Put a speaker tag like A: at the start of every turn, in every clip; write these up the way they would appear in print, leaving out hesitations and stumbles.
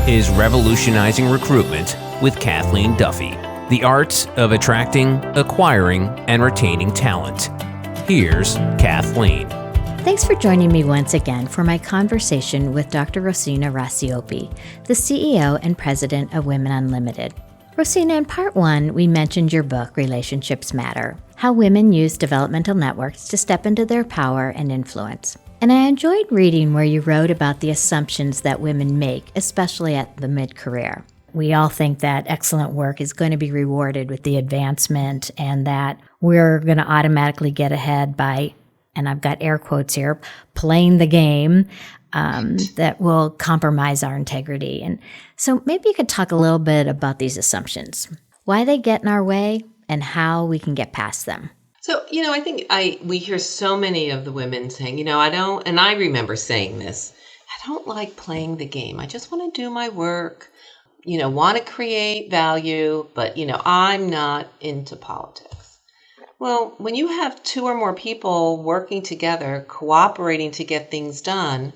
A: is Revolutionizing Recruitment with Kathleen Duffy, the art of attracting, acquiring, and retaining talent. Here's Kathleen.
B: Thanks for joining me once again for my conversation with Dr. Rosina Racioppi, the CEO and President of Women Unlimited. Rosina, in part one, we mentioned your book, Relationships Matter, how women use developmental networks to step into their power and influence. And I enjoyed reading where you wrote about the assumptions that women make, especially at the mid-career. We all think that excellent work is going to be rewarded with the advancement and that we're going to automatically get ahead by, and I've got air quotes here, playing the game that will compromise our integrity. And so maybe you could talk a little bit about these assumptions, why they get in our way and how we can get past them.
C: So, I think we hear so many of the women saying, and I remember saying this, I don't like playing the game. I just want to do my work, want to create value, but, I'm not into politics. Well, when you have two or more people working together, cooperating to get things done,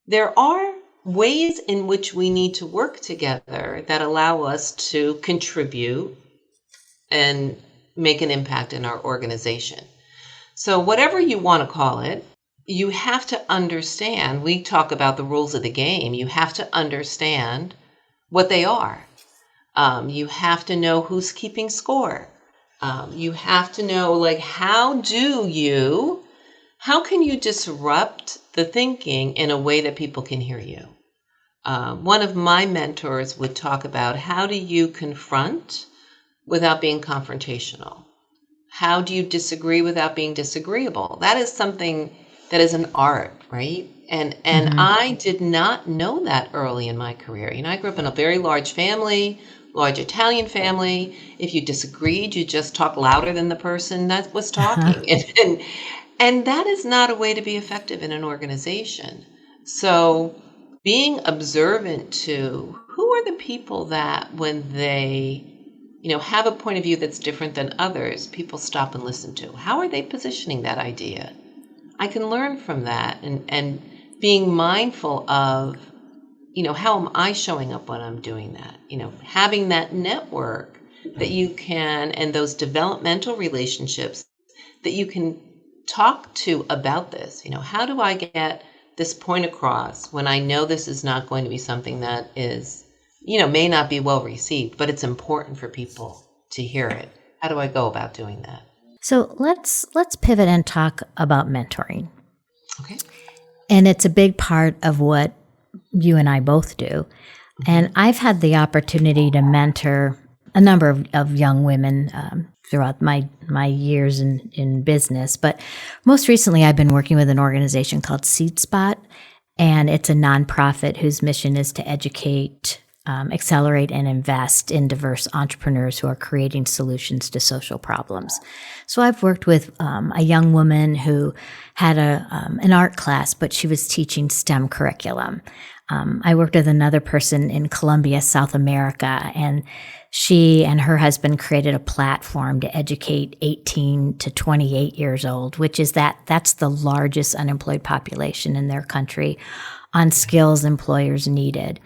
C: there are ways in which we need to work together that allow us to contribute and make an impact in our organization. So whatever you want to call it, you have to understand, we talk about the rules of the game, you have to understand what they are. You have to know who's keeping score. You have to know, how can you disrupt the thinking in a way that people can hear you? One of my mentors would talk about, how do you confront without being confrontational? How do you disagree without being disagreeable? That is something that is an art, right? And I did not know that early in my career. I grew up in a very large family, large Italian family. If you disagreed, you just talked louder than the person that was talking. And that is not a way to be effective in an organization. So being observant to who are the people that when they, have a point of view that's different than others, people stop and listen to. How are they positioning that idea? I can learn from that and being mindful of, how am I showing up when I'm doing that? Having that network that you can, and those developmental relationships that you can talk to about this. How do I get this point across when I know this is not going to be something that is, may not be well received, but it's important for people to hear it. How do I go about doing that?
B: So let's pivot and talk about mentoring.
C: Okay.
B: And it's a big part of what you and I both do. Mm-hmm. And I've had the opportunity to mentor a number of young women throughout my years in business. But most recently, I've been working with an organization called Seed Spot, and it's a nonprofit whose mission is to educate, accelerate, and invest in diverse entrepreneurs who are creating solutions to social problems. So I've worked with a young woman who had an art class, but she was teaching STEM curriculum. I worked with another person in Colombia, South America, and she and her husband created a platform to educate 18 to 28 years old, which is that's the largest unemployed population in their country, on skills employers needed.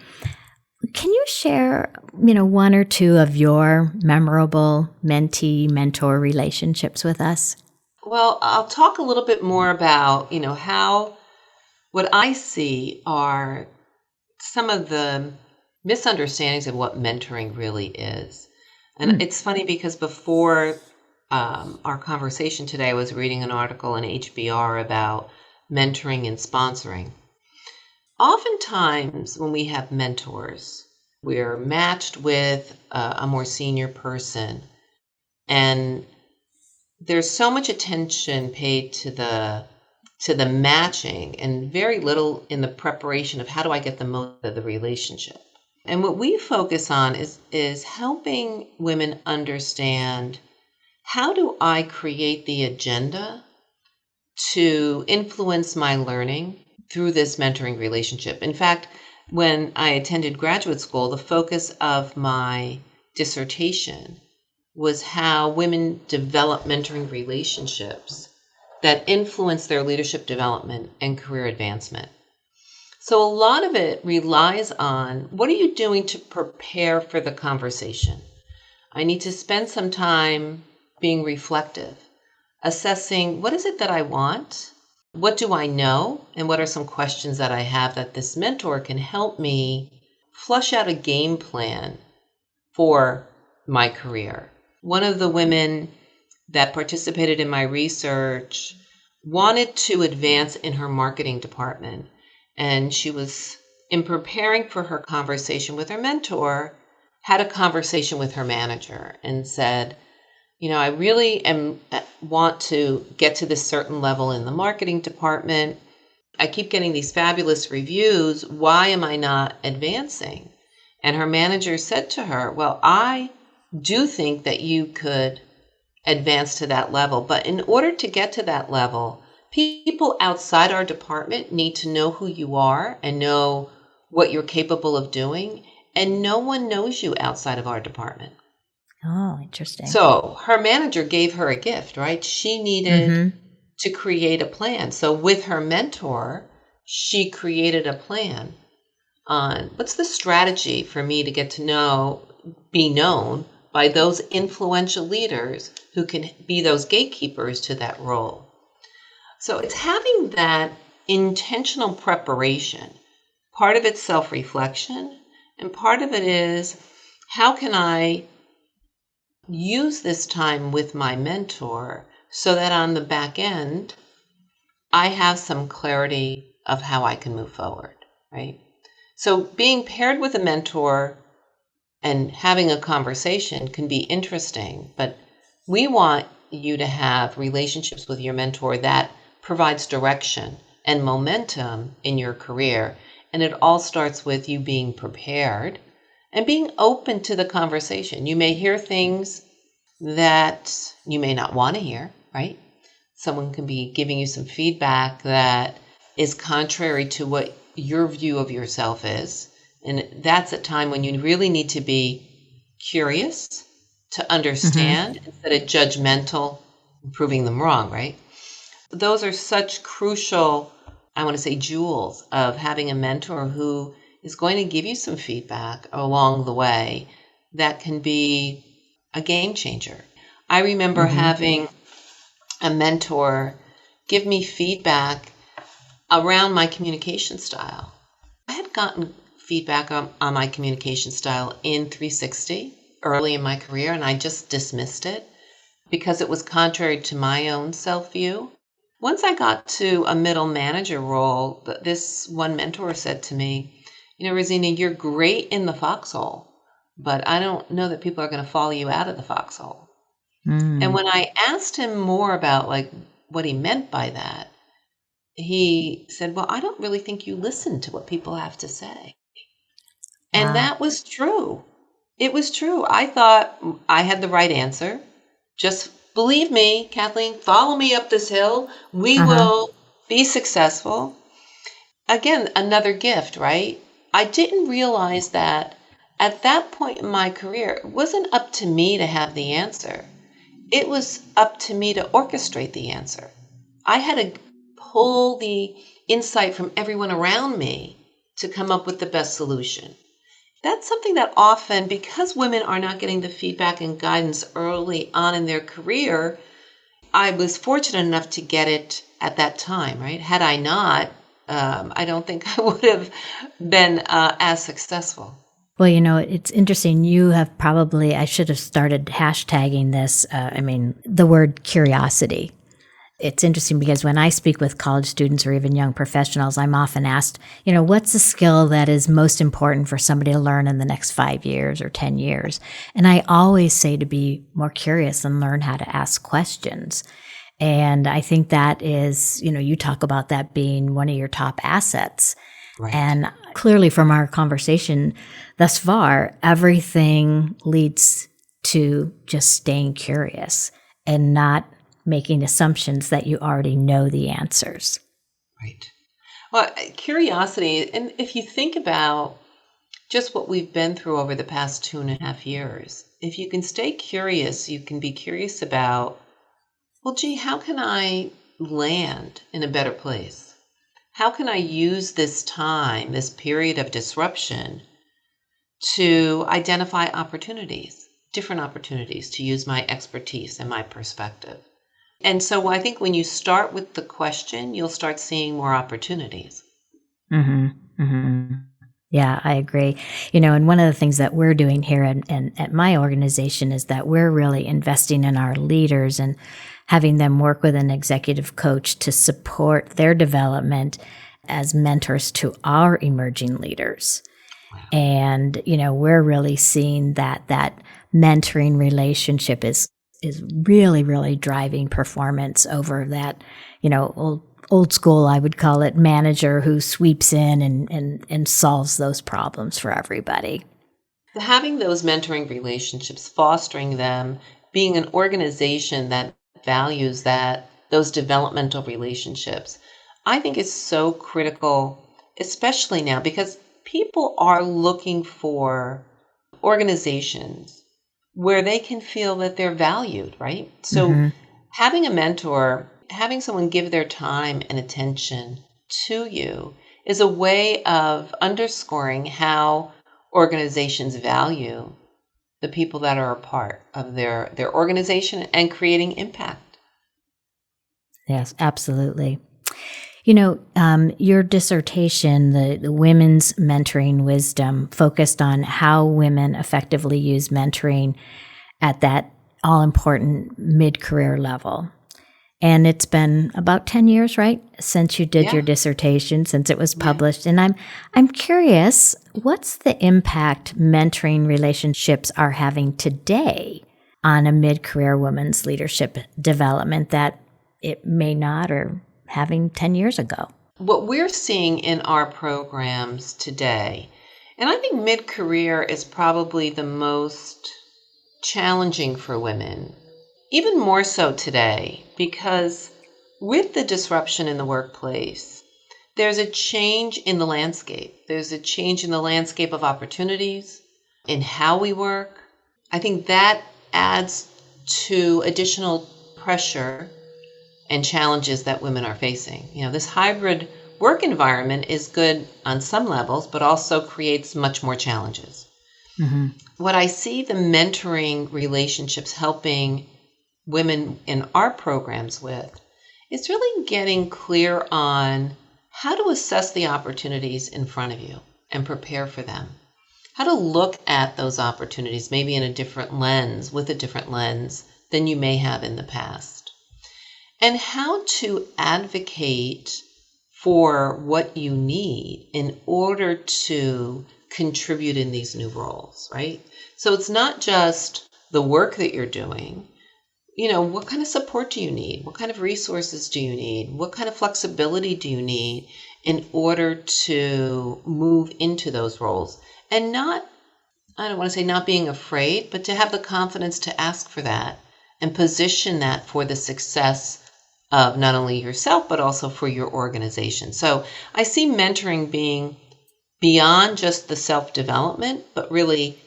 B: Can you share, one or two of your memorable mentee-mentor relationships with us?
C: Well, I'll talk a little bit more about, how what I see are some of the misunderstandings of what mentoring really is. And it's funny because before our conversation today, I was reading an article in HBR about mentoring and sponsoring. Oftentimes when we have mentors, we're matched with a more senior person, and there's so much attention paid to the matching and very little in the preparation of how do I get the most of the relationship. And what we focus on is helping women understand, how do I create the agenda to influence my learning through this mentoring relationship. In fact, when I attended graduate school, the focus of my dissertation was how women develop mentoring relationships that influence their leadership development and career advancement. So a lot of it relies on what are you doing to prepare for the conversation? I need to spend some time being reflective, assessing what is it that I want? What do I know? And what are some questions that I have that this mentor can help me flush out a game plan for my career? One of the women that participated in my research wanted to advance in her marketing department. And she was, in preparing for her conversation with her mentor, had a conversation with her manager and said, I really want to get to this certain level in the marketing department. I keep getting these fabulous reviews. Why am I not advancing? And her manager said to her, well, I do think that you could advance to that level. But in order to get to that level, people outside our department need to know who you are and know what you're capable of doing. And no one knows you outside of our department.
B: Oh, interesting.
C: So her manager gave her a gift, right? She needed to create a plan. So with her mentor, she created a plan on what's the strategy for me to get to be known by those influential leaders who can be those gatekeepers to that role. So it's having that intentional preparation. Part of it's self-reflection, and part of it is how can I use this time with my mentor so that on the back end, I have some clarity of how I can move forward, right? So being paired with a mentor and having a conversation can be interesting, but we want you to have relationships with your mentor that provides direction and momentum in your career. And it all starts with you being prepared and being open to the conversation. You may hear things that you may not want to hear, right? Someone can be giving you some feedback that is contrary to what your view of yourself is. And that's a time when you really need to be curious to understand instead of judgmental and proving them wrong, right? Those are such crucial, I want to say, jewels of having a mentor who is going to give you some feedback along the way that can be a game changer. I remember having a mentor give me feedback around my communication style. I had gotten feedback on my communication style in 360 early in my career, and I just dismissed it because it was contrary to my own self-view. Once I got to a middle manager role, this one mentor said to me, Rosina, you're great in the foxhole, but I don't know that people are going to follow you out of the foxhole. And when I asked him more about what he meant by that, he said, well, I don't really think you listen to what people have to say. And that was true. It was true. I thought I had the right answer. Just believe me, Kathleen, follow me up this hill. We will be successful. Again, another gift, right? I didn't realize that at that point in my career, it wasn't up to me to have the answer. It was up to me to orchestrate the answer. I had to pull the insight from everyone around me to come up with the best solution. That's something that often, because women are not getting the feedback and guidance early on in their career, I was fortunate enough to get it at that time, right? Had I not, I don't think I would have been as successful.
B: Well, it's interesting. You have probably, I should have started hashtagging this, the word curiosity. It's interesting because when I speak with college students or even young professionals, I'm often asked, what's the skill that is most important for somebody to learn in the next 5 years or 10 years? And I always say to be more curious and learn how to ask questions. And I think that is, you talk about that being one of your top assets. Right. And clearly from our conversation thus far, everything leads to just staying curious and not making assumptions that you already know the answers.
C: Right. Well, curiosity, and if you think about just what we've been through over the past 2.5 years, if you can stay curious, you can be curious about, well, gee, how can I land in a better place? how can I use this time, this period of disruption, to identify opportunities, different opportunities, to use my expertise and my perspective. And so I think when you start with the question, you'll start seeing more opportunities.
B: Mm-hmm. Mm-hmm. Yeah, I agree. And one of the things that we're doing here at my organization is that we're really investing in our leaders and having them work with an executive coach to support their development as mentors to our emerging leaders.
C: Wow.
B: And, we're really seeing that mentoring relationship is really, really driving performance over that, old school, I would call it, manager who sweeps in and solves those problems for everybody.
C: Having those mentoring relationships, fostering them, being an organization that values those developmental relationships, I think is so critical, especially now, because people are looking for organizations where they can feel that they're valued, right? So
B: Mm-hmm.
C: having a mentor, having someone give their time and attention to you is a way of underscoring how organizations value the people that are a part of their organization and creating impact.
B: Yes, absolutely. Your dissertation, the Women's Mentoring Wisdom, focused on how women effectively use mentoring at that all-important mid-career level. And it's been about 10 years, right, since you did your dissertation, since it was published. And I'm curious, what's the impact mentoring relationships are having today on a mid-career woman's leadership development that it may not or having 10 years ago?
C: What we're seeing in our programs today, and I think mid-career is probably the most challenging for women, even more so today, because with the disruption in the workplace, there's a change in the landscape. There's a change in the landscape of opportunities, in how we work. I think that adds to additional pressure and challenges that women are facing. This hybrid work environment is good on some levels, but also creates much more challenges.
B: Mm-hmm.
C: What I see the mentoring relationships helping women in our programs with is really getting clear on how to assess the opportunities in front of you and prepare for them. How to look at those opportunities maybe in a different lens, with a different lens than you may have in the past. And how to advocate for what you need in order to contribute in these new roles, right? So it's not just the work that you're doing. What kind of support do you need? What kind of resources do you need? What kind of flexibility do you need in order to move into those roles? And not, I don't want to say not being afraid, but to have the confidence to ask for that and position that for the success of not only yourself, but also for your organization. So I see mentoring being beyond just the self-development, but really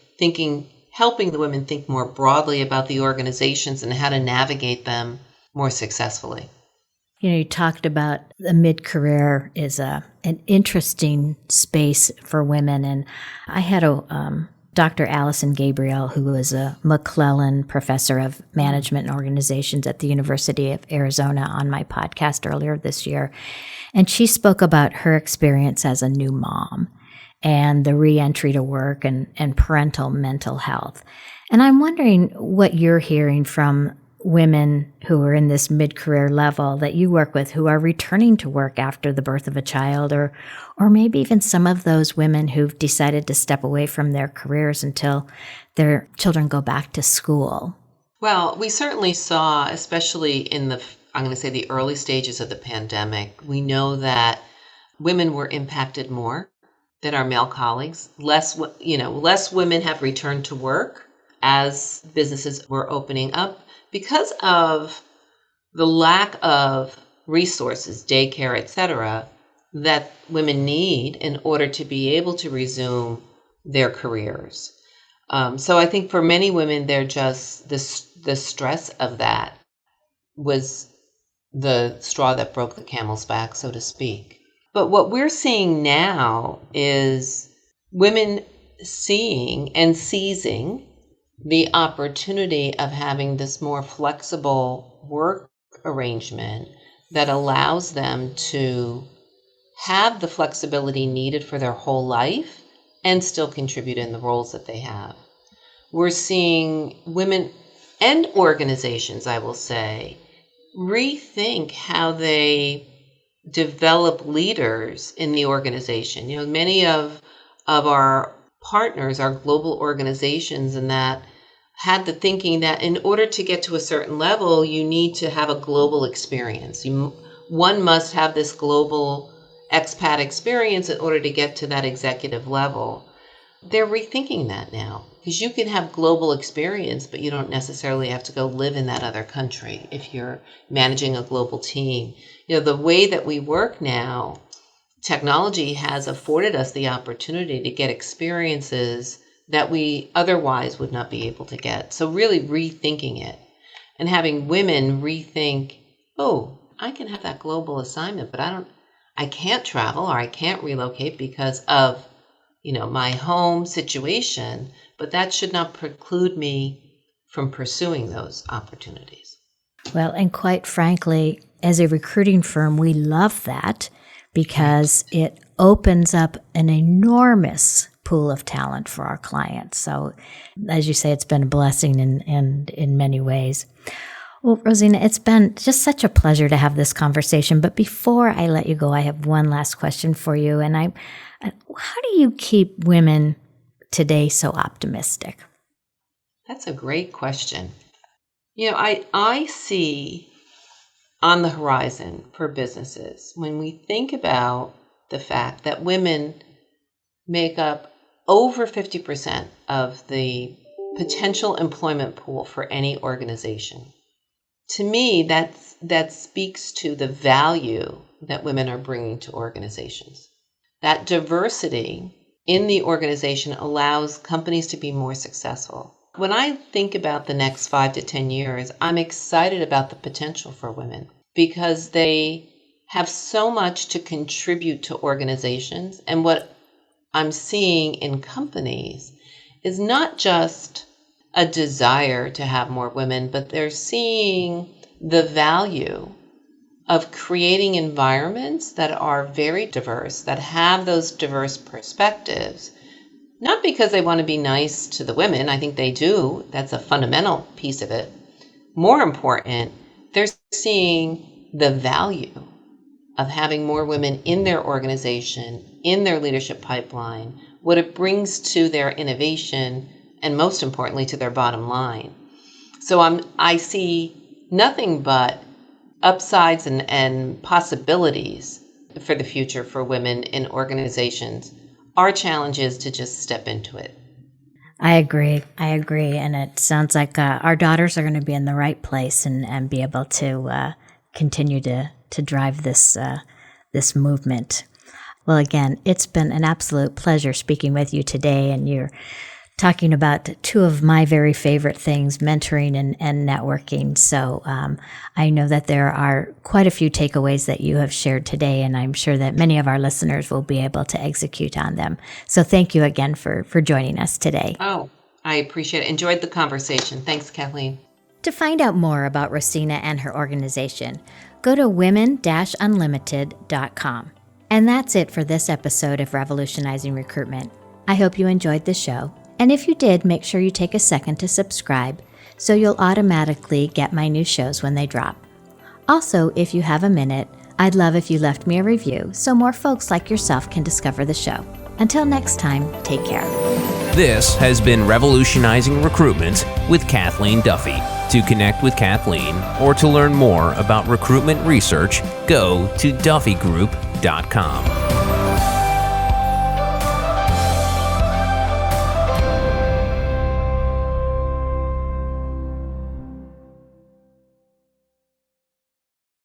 C: helping the women think more broadly about the organizations and how to navigate them more successfully.
B: You talked about the mid-career is an interesting space for women. And I had Dr. Allison Gabriel, who was a McClellan professor of management and organizations at the University of Arizona, on my podcast earlier this year. And she spoke about her experience as a new mom and the reentry to work and parental mental health. And I'm wondering what you're hearing from women who are in this mid-career level that you work with, who are returning to work after the birth of a child, or maybe even some of those women who've decided to step away from their careers until their children go back to school.
C: Well, we certainly saw, especially in I'm going to say the early stages of the pandemic, we know that women were impacted more than our male colleagues. Less women have returned to work as businesses were opening up because of the lack of resources, daycare, etc., that women need in order to be able to resume their careers. So I think for many women, they're just the stress of that was the straw that broke the camel's back, so to speak. But what we're seeing now is women seeing and seizing the opportunity of having this more flexible work arrangement that allows them to have the flexibility needed for their whole life and still contribute in the roles that they have. We're seeing women and organizations, I will say, rethink how they develop leaders in the organization. Many of our partners are global organizations, and that had the thinking that in order to get to a certain level, you need to have a global experience. One must have this global expat experience in order to get to that executive level. They're rethinking that now, because you can have global experience, but you don't necessarily have to go live in that other country if you're managing a global team. The way that we work now, technology has afforded us the opportunity to get experiences that we otherwise would not be able to get. So really rethinking it and having women rethink, I can have that global assignment, but I can't travel or I can't relocate because of my home situation, but that should not preclude me from pursuing those opportunities.
B: Well, and quite frankly, as a recruiting firm, we love that because it opens up an enormous pool of talent for our clients. So, as you say, it's been a blessing in many ways. Well, Rosina, it's been just such a pleasure to have this conversation. But before I let you go, I have one last question for you. And how do you keep women today so optimistic?
C: That's a great question. I see on the horizon for businesses, when we think about the fact that women make up over 50% of the potential employment pool for any organization. To me, that speaks to the value that women are bringing to organizations. That diversity in the organization allows companies to be more successful. When I think about the next 5 to 10 years, I'm excited about the potential for women because they have so much to contribute to organizations. And what I'm seeing in companies is not just a desire to have more women, but they're seeing the value of creating environments that are very diverse, that have those diverse perspectives, not because they want to be nice to the women. I think they do. That's a fundamental piece of it. More important, they're seeing the value of having more women in their organization, in their leadership pipeline, what it brings to their innovation, and most importantly, to their bottom line. So I see nothing but upsides and possibilities for the future for women in organizations. Our challenge is to just step into it.
B: I agree. And it sounds like our daughters are going to be in the right place and be able to continue to drive this movement. Well, again, it's been an absolute pleasure speaking with you today, and you're talking about two of my very favorite things, mentoring and networking. So I know that there are quite a few takeaways that you have shared today, and I'm sure that many of our listeners will be able to execute on them. So thank you again for joining us today.
C: Oh, I appreciate it. Enjoyed the conversation. Thanks, Kathleen.
B: To find out more about Rosina and her organization, go to women-unlimited.com. And that's it for this episode of Revolutionizing Recruitment. I hope you enjoyed the show. And if you did, make sure you take a second to subscribe so you'll automatically get my new shows when they drop. Also, if you have a minute, I'd love if you left me a review so more folks like yourself can discover the show. Until next time, take care.
A: This has been Revolutionizing Recruitment with Kathleen Duffy. To connect with Kathleen or to learn more about recruitment research, go to duffygroup.com.